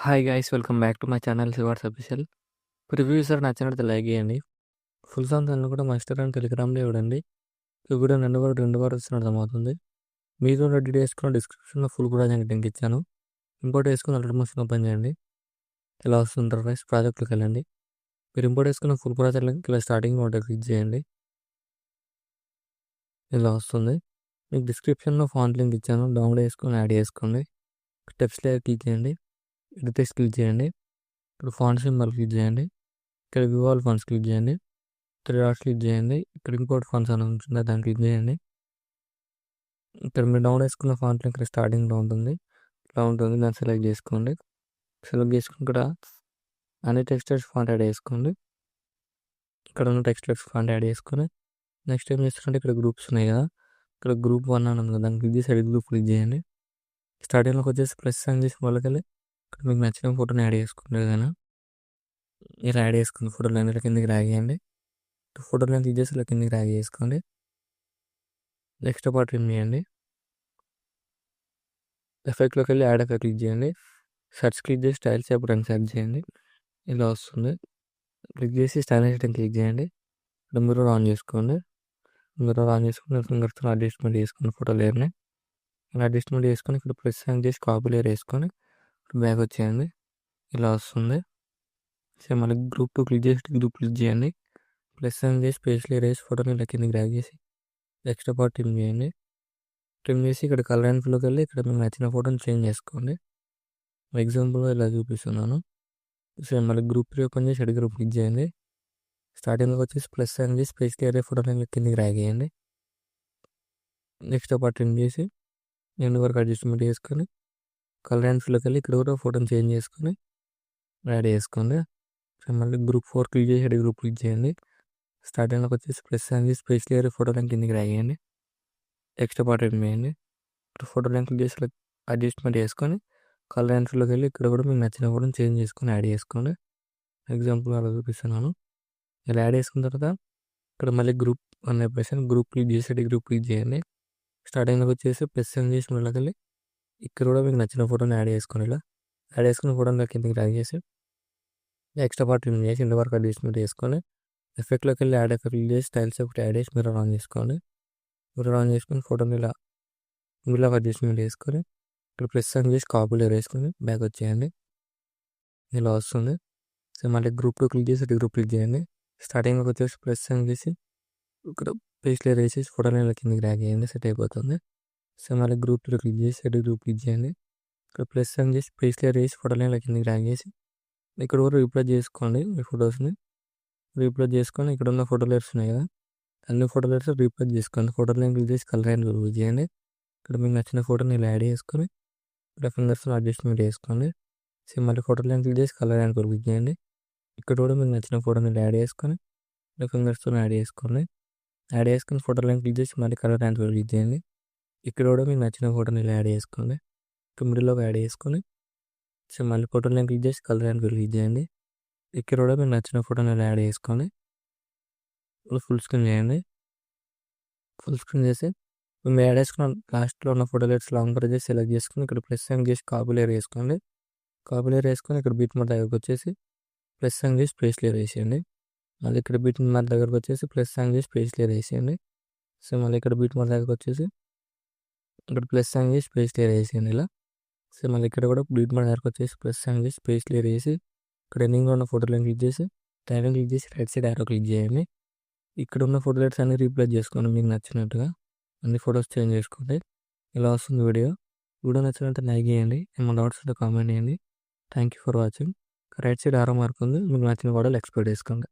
Hi guys welcome back to my channel శివార్స్ official. Preview sir నచ్చినట్టు like చేయండి. Full songs అన్నీ కూడా మా ఇన్స్టాగ్రామ్ టెలిగ్రామ్లో ఇవ్వండి. ఈ వీడియో రెండు వారు వస్తున్న అర్థమవుతుంది. మీరు రెడీ వేసుకున్న డిస్క్రిప్షన్లో ఫుల్ కూడా నేను లింక్ ఇచ్చాను. ఇంపోర్ట్ వేసుకుని అలర్ట్ మోషన్ ఓపెన్ చేయండి. ఇలా వస్తుంటారు రైస్ ప్రాజెక్ట్లోకి వెళ్ళండి. మీరు ఇంపోర్ట్ వేసుకున్న ఫుల్ ప్రాజెక్ట్ లింక్ ఇలా స్టార్టింగ్ ఒకటి క్లిక్ చేయండి. ఇలా వస్తుంది. మీకు డిస్క్రిప్షన్లో ఫాంట్ లింక్ ఇచ్చాను, డౌన్లోడ్ చేసుకొని యాడ్ చేసుకోండి. టెక్స్ట్ లేయర్ క్లిక్ చేయండి, ఎడిట్ టెక్స్ట్ క్లిక్ చేయండి. ఇక్కడ ఫాంట్ సింబల్ క్లిక్ చేయండి. ఇక్కడ వ్యూ ఆల్ ఫాంట్స్ క్లిక్ చేయండి. 3 డాట్స్ క్లిక్ చేయండి. ఇక్కడ ఇంపోర్ట్ ఫాంట్స్ అని ఉంటుంది, దాన్ని క్లిక్ చేయండి. ఇక్కడ మీరు డౌన్లోడ్ చేసుకున్న ఫాంట్ ఇక్కడ స్టార్టింగ్లో ఉంటుంది, ఇలా ఉంటుంది. దాన్ని సెలెక్ట్ చేసుకోండి. సెలెక్ట్ చేసుకుని ఇక్కడ అన్ని టెక్స్టర్స్ ఫాంట్ యాడ్ చేసుకోండి. ఇక్కడ ఉన్న టెక్స్టర్స్ ఫాంట్ యాడ్ చేసుకొని నెక్స్ట్ ఏం చేస్తారంటే ఇక్కడ గ్రూప్స్ ఉన్నాయి కదా, ఇక్కడ గ్రూప్ 1 అని ఉంది కదా, దాన్ని క్లిక్ చేసి ఎడిట్ గ్రూప్ క్లిక్ చేయండి. స్టార్టింగ్లోకి వచ్చేసి ప్లస్ సైన్ చేసి వాళ్ళకెళ్ళి ఇక్కడ మీకు నచ్చిన ఫోటోని యాడ్ చేసుకోండి. ఏదైనా ఇలా యాడ్ చేసుకున్న ఫోటోలు ఇలా కిందకి డ్రాగ్ చేయండి. ఫోటోలను క్లిక్ చేసి ఇలా కిందకి డ్రాగ్ చేసుకోండి. నెక్స్ట్ పార్ట్ రిమూవ్ చేయండి. ఎఫెక్ట్లోకి వెళ్ళి యాడ్ ఎఫెక్ట్ క్లిక్ చేయండి. సెర్చ్ క్లిక్ చేసి స్టైల్ షేప్ రంగ్ సెర్చ్ చేయండి. ఇలా వస్తుంది. క్లిక్ చేసి స్టైల్ సెట్టింగ్ క్లిక్ చేయండి. ఇక్కడ మిర్రర్ ఆన్ చేసుకోండి. మిర్రర్ ఆన్ చేసుకుని ఫింగర్స్తో అడ్జస్ట్మెంట్ చేసుకుని ఫోటో లేయర్ని ఇలా అడ్జస్ట్మెంట్ చేసుకొని ఇక్కడ ప్రెస్ హ్యాంగ్ చేసి కాపీ లేయర్ వేసుకొని బ్యాక్ వచ్చేయండి. ఇలా వస్తుంది. సో మళ్ళీ గ్రూప్ 2 క్లిక్ చేసి గ్రూప్ క్లిక్ చేయండి. ప్లస్ హ్యాంగ్ చేసి పేజ్ లేయర్ వేసి ఫోటోని ఇలా కిందకి డ్రాగ్ చేసి ఎక్స్ట్రా పార్ట్ ట్రిమ్ చేయండి. ట్రిమ్ చేసి ఇక్కడ కలర్ అండ్ ఫిల్లోకి వెళ్ళి ఇక్కడ మీకు నచ్చిన ఫోటోని చేంజ్ చేసుకోండి. ఎగ్జాంపుల్గా ఇలా చూపిస్తున్నాను. సో మళ్ళీ గ్రూప్ 3 ఓపెన్ చేసి ఎడ్ గ్రూప్ క్లిక్ చేయండి. స్టార్టింగ్లో వచ్చేసి ప్లస్ హ్యాంగ్ చేసి పేజ్ లేయర్ ఫోటోని కిందకి డ్రాగ్ చేయండి. నెక్స్ట్ పార్ట్ ట్రిమ్ చేసి ఎండ్ వరకు అడ్జస్ట్మెంట్ చేసుకొని కలర్ అండ్ ఫిల్లోకి వెళ్ళి ఇక్కడ కూడా ఫోటోని చేంజ్ చేసుకొని యాడ్ చేసుకోండి. సో మళ్ళీ గ్రూప్ 4 క్లిక్ చేసి ఎడ్ గ్రూప్ క్లిక్ చేయండి. స్టార్టింగ్లోకి వచ్చేసి ప్లస్ హ్యాంగ్ చేసి పేజ్ లేయర్ ఫోటోని కిందకి డ్రాగ్ చేయండి. ఎక్స్ట్రా పార్ట్ రిమూవ్ చేయండి. ఇప్పుడు ఫోటో లెంత్ చేసి అడ్జస్ట్మెంట్ చేసుకొని కలర్ ఎంట్రీలోకి వెళ్ళి ఇక్కడ కూడా మీకు నచ్చిన ఫోటోని చేంజ్ చేసుకొని యాడ్ చేసుకోండి. ఎగ్జాంపుల్ అలా చూపిస్తున్నాను. ఇలా యాడ్ చేసుకున్న తర్వాత ఇక్కడ మళ్ళీ గ్రూప్ 1 అయిపోయి గ్రూప్ క్లిక్ చేసి గ్రూప్ క్లిక్ చేయండి. స్టార్టింగ్లోకి వచ్చేసి ప్లస్ సెండ్ చేసి మళ్ళీ వెళ్ళి ఇక్కడ కూడా మీకు నచ్చిన ఫోటోని యాడ్ చేసుకొని ఇలా యాడ్ చేసుకున్న ఫోటోని కిందకి డ్రాగ్ చేసి ఎక్స్ట్రా పార్ట్ రిమూవ్ చేసి ఇంటి వరకు అడ్జస్ట్మెంట్ చేసుకొని ఎఫెక్ట్లోకి వెళ్ళి యాడ్ ఎఫెక్ట్ చేసి స్టైల్స్ ఒకటి యాడ్ చేసి మిర్రర్ ఆన్ చేసుకోండి. మిర్రర్ ఆన్ చేసుకొని ఫోటోని ఇలా అడ్జస్ట్మెంట్ చేసుకొని ఇక్కడ ప్రెస్ అని చేసి కాపీ లేయర్ వేసుకొని బ్యాక్ వచ్చేయండి. ఇలా వస్తుంది. సో మళ్ళీ గ్రూప్ 2 క్లిక్ చేసి గ్రూప్ క్లిక్ చేయండి. స్టార్టింగ్లోకి వచ్చేసి ప్రెస్ అని చేసి ఇక్కడ పేజ్ లేయర్ వేసేసి ఫోటోని ఇలా కిందకి డ్రాగ్ చేయండి. సెట్ అయిపోతుంది. సో మళ్ళీ గ్రూప్ 3 క్లిక్ చేసి గ్రూప్ క్లిక్ చేయండి. ఇక్కడ ప్లస్ అని చేసి పేజ్ లేయర్ వేసి ఫోటోని ఇలా కిందకి డ్రాగ్ చేసి ఇక్కడ కూడా రీప్లేస్ చేసుకోండి. మీ ఫొటోస్ని రీప్లేస్ చేసుకొని ఇక్కడ ఉన్న ఫోటో లేయర్స్ ఉన్నాయి కదా, అన్ని ఫోటో లేయర్స్ రీప్లేస్ చేసుకోండి. ఫోటో లైన్ క్లిక్ చేసి కలర్ అండ్ క్లిక్ చేయండి. ఇక్కడ మీకు నచ్చిన ఫోటోని ఇలా యాడ్ చేసుకొని ఇక్కడ ఫింగర్స్లో అడ్జస్ట్మెంట్ చేసుకోండి. సో మళ్ళీ ఫోటో లైన్ క్లిక్ చేసి కలర్ అండ్ క్లిక్ చేయండి. ఇక్కడ కూడా మీకు నచ్చిన ఫోటోని ఇలా యాడ్ చేసుకొని ఇక్కడ ఫింగర్స్తో యాడ్ చేసుకోండి. యాడ్ చేసుకుని ఫోటో లైన్ క్లిక్ చేసి మళ్ళీ కలర్ అండ్ క్లిక్ చేయండి. ఇక్కడ కూడా మీకు నచ్చిన ఫోటోని ఇలా యాడ్ చేసుకోండి. ఇక్కడ మిడిల్లోకి యాడ్ చేసుకొని సో మళ్ళీ ఫోటో లైన్ క్లిక్ చేసి కలర్ అండ్ క్లిక్ చేయండి. ఇక్కడ కూడా మీకు నచ్చిన ఫోటోని ఇలా యాడ్ చేసుకొని ఫుల్ స్క్రీన్ చేయండి. ఫుల్ స్క్రీన్ చేసి మేము యాడ్ చేసుకున్న లాస్ట్లో ఉన్న ఫోటో లేయర్స్ లాంగ్ ప్రెస్ చేసి సెలెక్ట్ చేసుకుని ఇక్కడ ప్లస్ సైన్ చేసి కాపీ లేయర్ వేసుకోండి. కాపీ లేయర్ వేసుకొని ఇక్కడ బీట్ మార్క్ దగ్గరకు వచ్చేసి ప్లస్ సైన్ చేసి పేస్ట్ లేయర్ వేసేయండి. మళ్ళీ ఇక్కడ బీట్ మార్క్ దగ్గరకు వచ్చేసి ప్లస్ సైన్ చేసి పేస్ట్ లేయర్ వేసేయండి. సో మళ్ళీ ఇక్కడ బీట్ మార్క్ దగ్గరకు వచ్చేసి ఇక్కడ ప్లస్ సైన్ చేసి పేస్ట్ లేయర్ వేసేయండి ఇలా. సో మళ్ళీ ఇక్కడ కూడా బీట్ మార్క్ దగ్గరకు వచ్చేసి ప్లస్ సైన్ చేసి పేస్ట్ లేయర్ వేసి ఇక్కడ ఎండింగ్లో ఉన్న ఫోటో లైన్ క్లిక్ చేసి టైం క్లిక్ చేసి రైట్ సైడ్ యారో క్లిక్ చేయండి. ఇక్కడ ఉన్న ఫోటో లైట్స్ అన్ని రీప్లేస్ చేసుకోండి మీకు నచ్చినట్టుగా. అన్ని ఫొటోస్ చేంజ్ చేసుకోండి. ఇలా వస్తుంది వీడియో. వీడియో నచ్చినట్టు లైక్ చేయండి. ఏమైనా డౌట్స్ ఉంటే కామెంట్ చేయండి. Thank you for watching. Right side ఆరో మార్క్ ఉంది, మీకు నచ్చిన ఫోటోలు ఎక్స్పోర్ట్ చేసుకోండి.